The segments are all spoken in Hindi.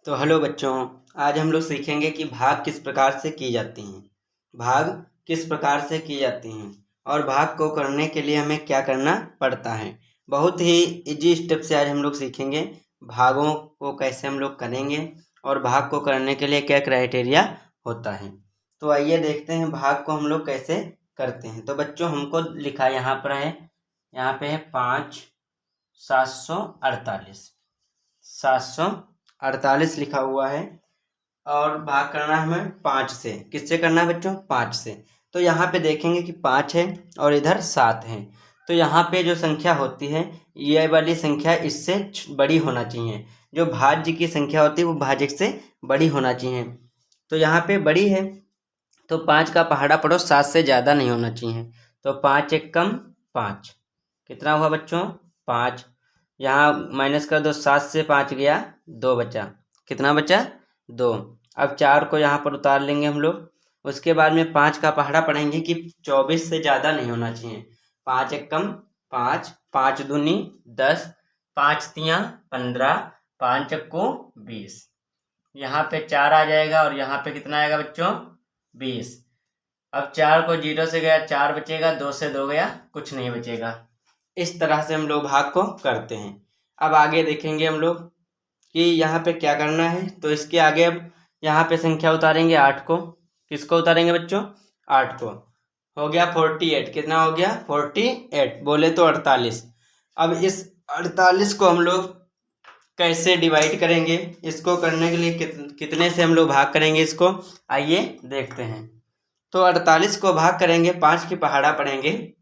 तो हेलो बच्चों, आज हम लोग सीखेंगे कि भाग किस प्रकार से की जाती हैं। भाग किस प्रकार से की जाती हैं और भाग को करने के लिए हमें क्या करना पड़ता है। बहुत ही इजी स्टेप से आज हम लोग सीखेंगे भागों को कैसे हम लोग करेंगे और भाग को करने के लिए क्या क्राइटेरिया होता है। तो आइए देखते हैं भाग को हम लोग कैसे करते हैं। तो बच्चों हमको लिखा यहाँ पर है, यहाँ पे है 5 748 748 लिखा हुआ है और भाग करना है हमें 5 से। किससे करना है बच्चों? 5 से। तो यहाँ पे देखेंगे कि 5 है और इधर 7 है। तो यहाँ पे जो संख्या होती है ये वाली संख्या इससे बड़ी होना चाहिए। जो भाज्य की संख्या होती है वो भाजक से बड़ी होना चाहिए। तो यहाँ पे बड़ी है तो 5 का पहाड़ा पड़ोस 7 से ज़्यादा नहीं होना चाहिए। तो 5 एक कम 5, कितना हुआ बच्चों? 5। यहाँ माइनस कर दो, 7 से 5 गया 2 बचा, कितना बचा? 2। अब 4 को यहाँ पर उतार लेंगे हम लोग। उसके बाद में 5 का पहाड़ा पढ़ेंगे कि 24 से ज़्यादा नहीं होना चाहिए। 5 एक कम 5, 5 दूनी 10, 5 तियाँ 15, 5 चक्कू 20। यहाँ पे 4 आ जाएगा और यहाँ पे कितना आएगा बच्चों? 20। अब 4 को 0 से गया 4 बचेगा, 2 से 2 गया कुछ नहीं बचेगा। इस तरह से हम लोग भाग को करते हैं। अब आगे देखेंगे हम लोग कि यहाँ पे क्या करना है। तो इसके आगे अब यहाँ पे संख्या उतारेंगे 8 को। किसको उतारेंगे बच्चों? 8 को। हो गया 48। कितना हो गया? 48, बोले तो 48। अब इस 48 को हम लोग कैसे डिवाइड करेंगे, इसको करने के लिए कितने से हम लोग भाग करेंगे इसको, आइए देखते हैं। तो 48 को भाग करेंगे, 5 की पहाड़ा पढ़ेंगे।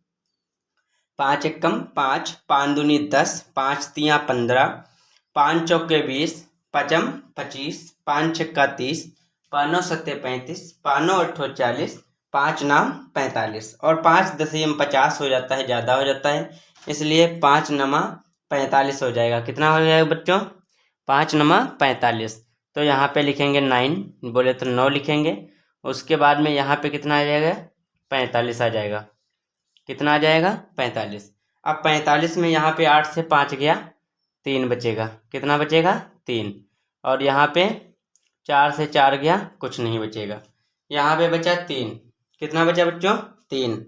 5 एक कम 5, 5 दूनी 10, 5 तियाँ 15, 5 चौके 20, पचम 25, 5 छक्का 30, 5 सत्ते 35, 5 अट्ठो 40, 5 नाम 45 और 5 दसियम 50 हो जाता है, ज़्यादा हो जाता है, इसलिए 5 नमा 45 हो जाएगा। कितना हो जाएगा बच्चों? 5 नमा 45। तो यहाँ पे लिखेंगे 9, बोले तो 9 लिखेंगे। उसके बाद में यहाँ पे कितना आ जाएगा? 45 आ जाएगा। कितना आ जाएगा? 45। अब 45 में यहाँ पे 8 से 5 गया 3 बचेगा। कितना बचेगा? 3। और यहाँ पे 4 से 4 गया कुछ नहीं बचेगा। यहाँ पे बचा 3। कितना बचा बच्चों? 3।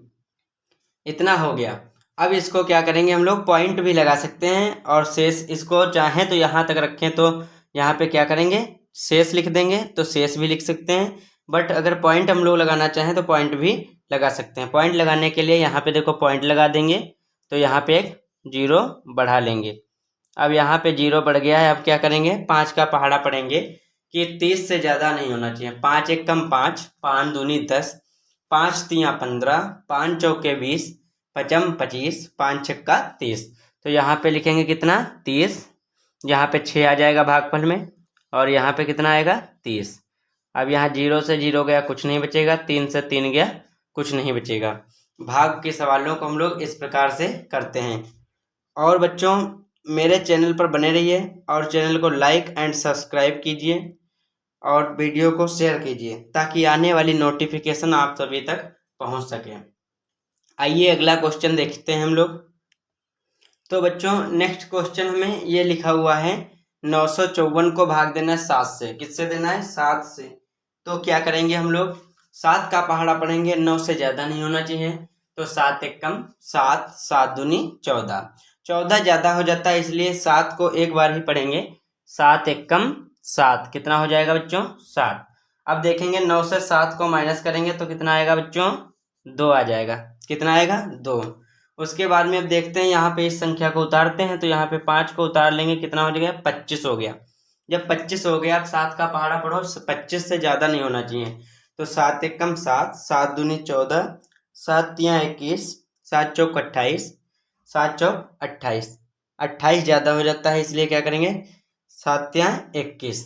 इतना हो गया। अब इसको क्या करेंगे हम लोग, पॉइंट भी लगा सकते हैं और शेष इसको चाहें तो यहाँ तक रखें तो यहाँ पे क्या करेंगे, शेष लिख देंगे। तो शेष भी लिख सकते हैं, बट अगर पॉइंट हम लोग लगाना चाहें तो पॉइंट भी लगा सकते हैं। पॉइंट लगाने के लिए यहाँ पे देखो पॉइंट लगा देंगे, तो यहाँ पे एक 0 बढ़ा लेंगे। अब यहाँ पे 0 बढ़ गया है। अब क्या करेंगे, 5 का पहाड़ा पढ़ेंगे कि 30 से ज़्यादा नहीं होना चाहिए। 5 एक कम 5, 5 दूनी 10, 5 तियाँ 15, 5 चौके 20, पचम 25, 5 छक्का 30। तो यहाँ पे लिखेंगे कितना? 30। यहाँ पे 6 आ जाएगा भागफल में और यहाँ पे कितना आएगा? 30। अब यहाँ 0 से 0 गया कुछ नहीं बचेगा, 3 से 3 गया कुछ नहीं बचेगा। भाग के सवालों को हम लोग इस प्रकार से करते हैं। और बच्चों मेरे चैनल पर बने रहिए और चैनल को लाइक एंड सब्सक्राइब कीजिए और वीडियो को शेयर कीजिए ताकि आने वाली नोटिफिकेशन आप सभी तक पहुंच सके। आइए अगला क्वेश्चन देखते हैं हम लोग। तो बच्चों नेक्स्ट क्वेश्चन हमें ये लिखा हुआ है, 954 को भाग देना है 7 से। किससे देना है? 7 से। तो क्या करेंगे हम लोग, 7 का पहाड़ा पढ़ेंगे, 9 से ज़्यादा नहीं होना चाहिए। तो 7 एक कम 7, 7 दूनी 14, 14 ज़्यादा हो जाता है, इसलिए 7 को एक बार ही पढ़ेंगे। 7 एक कम 7, कितना हो जाएगा बच्चों? 7। अब देखेंगे 9 से 7 को माइनस करेंगे तो कितना आएगा बच्चों? 2 आ जाएगा। कितना आएगा? 2। उसके बाद में अब देखते हैं यहाँ पे इस संख्या को उतारते हैं। तो यहाँ पे 5 को उतार लेंगे, कितना हो जाएगा? 25 हो गया। जब 25 हो गया, अब 7 का पहाड़ा पढ़ो, 25 से ज़्यादा नहीं होना चाहिए। तो 7 एक कम 7, 7 दूनी 14, 7 तियाँ 21, 7 चौक 28, 7 चौक 28, 28 ज़्यादा हो जाता है, इसलिए क्या करेंगे, 7 तियाँ 21,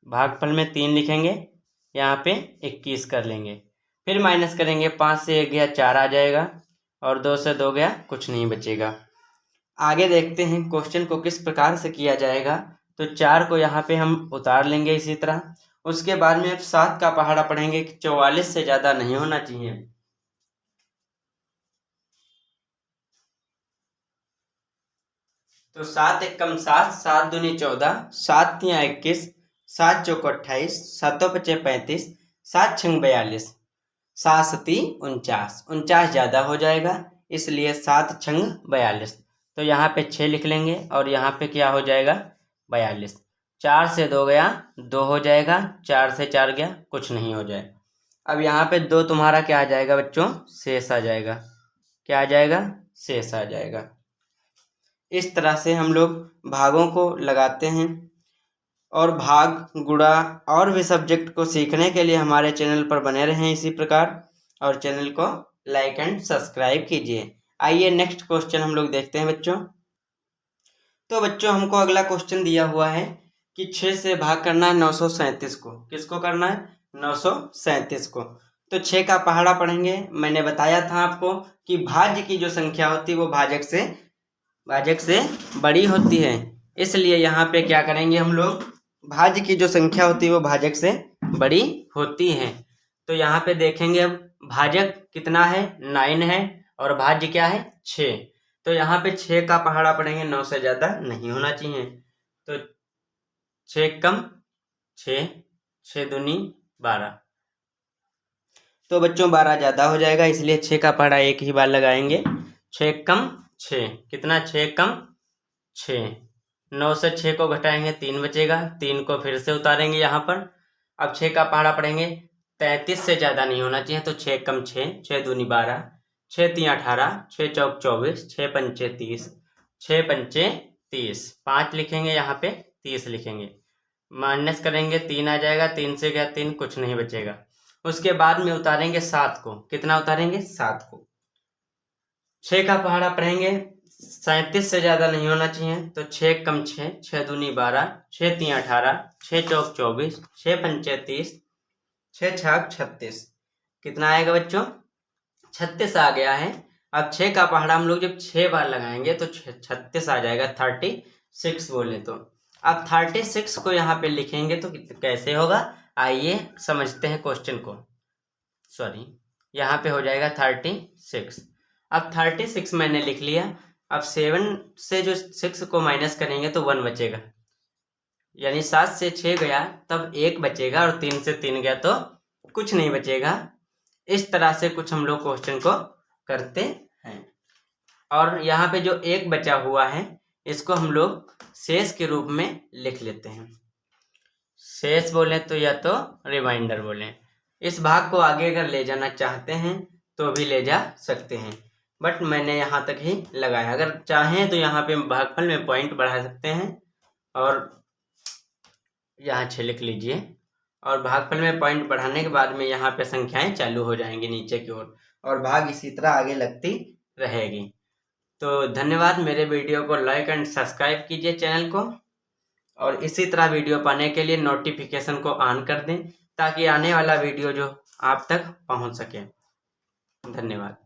भागफल में 3 लिखेंगे, यहाँ पे 21 कर लेंगे। फिर माइनस करेंगे, 5 से 1 गया 4 आ जाएगा और 2 से 2 गया कुछ नहीं बचेगा। आगे देखते हैं क्वेश्चन को किस प्रकार से किया जाएगा। तो 4 को यहाँ पे हम उतार लेंगे इसी तरह। उसके बाद में अब 7 का पहाड़ा पढ़ेंगे कि 44 से ज़्यादा नहीं होना चाहिए। तो 7 एक कम 7, 7 दूनी 14, 7 तियाँ 21, 7 चौको 28, 7 पचे 35, 7 छंग 42, 7 सती 49, 49 ज़्यादा हो जाएगा इसलिए 7 छंग 42। तो यहाँ पे 6 लिख लेंगे और यहाँ पे क्या हो जाएगा 42। 4 से 2 गया 2 हो जाएगा, 4 से 4 गया कुछ नहीं हो जाएगा। अब यहाँ पे 2 तुम्हारा क्या आ जाएगा बच्चों, शेष आ जाएगा। क्या आ जाएगा, शेष आ जाएगा। इस तरह से हम लोग भागों को लगाते हैं। और भाग, गुणा और भी सब्जेक्ट को सीखने के लिए हमारे चैनल पर बने रहें इसी प्रकार, और चैनल को लाइक एंड सब्सक्राइब कीजिए। आइए नेक्स्ट क्वेश्चन हम लोग देखते हैं बच्चों। तो बच्चों हमको अगला क्वेश्चन दिया हुआ है कि 6 से भाग करना है 937 को। किसको करना है, 937 को। तो 6 का पहाड़ा पढ़ेंगे। मैंने बताया था आपको कि भाज्य की जो संख्या होती है वो भाजक से बड़ी होती है, इसलिए यहाँ पे क्या करेंगे हम लोग, भाज्य की जो संख्या होती है वो भाजक से बड़ी होती है। तो यहाँ पे देखेंगे अब भाजक कितना है, 9 है, और भाज्य क्या है 6। तो यहाँ पे 6 का पहाड़ा पढ़ेंगे, 9 से ज़्यादा नहीं होना चाहिए। तो 6 कम 6, 6 दूनी 12। तो बच्चों 12 ज़्यादा हो जाएगा, इसलिए 6 का पहाड़ा एक ही बार लगाएंगे। 6 कम 6 कितना, 6 कम 6। 9 से 6 को घटाएंगे 3 बचेगा, 3 को फिर से उतारेंगे यहाँ पर। अब 6 का पहाड़ा पढ़ेंगे, 33 से ज़्यादा नहीं होना चाहिए। तो 6 कम 6, 6 दूनी 12, 6 तीन 18, 6 चौक 24, 6 पंचे 30, 6 पंचे 30, 5 लिखेंगे यहाँ पे, 30 लिखेंगे। माइनस करेंगे 3 आ जाएगा, 3 से गया 3, कुछ नहीं बचेगा। उसके बाद में उतारेंगे 7 को। कितना उतारेंगे, 7 को। 6 का पहाड़ा पढ़ेंगे, 37 से ज़्यादा नहीं होना चाहिए। तो 6 कम 6, 6 दूनी 12, 6 तीन 18, 6 चौक 24, 6 पंचे 30, 6 छाक 36। कितना आएगा बच्चों, 36 आ गया है। अब 6 का पहाड़ा हम लोग जब 6 बार लगाएंगे तो 36 आ जाएगा, 36 बोले तो। अब 36 को यहाँ पे लिखेंगे तो कैसे होगा, आइए समझते हैं क्वेश्चन को। सॉरी, यहाँ पे हो जाएगा 36। अब 36 मैंने लिख लिया। अब 7 से जो 6 को माइनस करेंगे तो 1 बचेगा, यानी 7 से 6 गया तब 1 बचेगा, और 3 से 3 गया तो कुछ नहीं बचेगा। इस तरह से कुछ हम लोग क्वेश्चन को करते हैं। और यहाँ पे जो 1 बचा हुआ है इसको हम लोग शेष के रूप में लिख लेते हैं। शेष बोले तो या तो रिमाइंडर बोले। इस भाग को आगे अगर ले जाना चाहते हैं तो भी ले जा सकते हैं, बट मैंने यहाँ तक ही लगाया। अगर चाहें तो यहाँ पे भागफल में पॉइंट बढ़ा सकते हैं, और यहाँ 6 लिख लीजिए। और भागफल में पॉइंट बढ़ाने के बाद में यहाँ पे संख्याएं चालू हो जाएंगी नीचे की ओर, और भाग इसी तरह आगे लगती रहेगी। तो धन्यवाद। मेरे वीडियो को लाइक एंड सब्सक्राइब कीजिए चैनल को, और इसी तरह वीडियो पाने के लिए नोटिफिकेशन को ऑन कर दें ताकि आने वाला वीडियो जो आप तक पहुंच सके। धन्यवाद।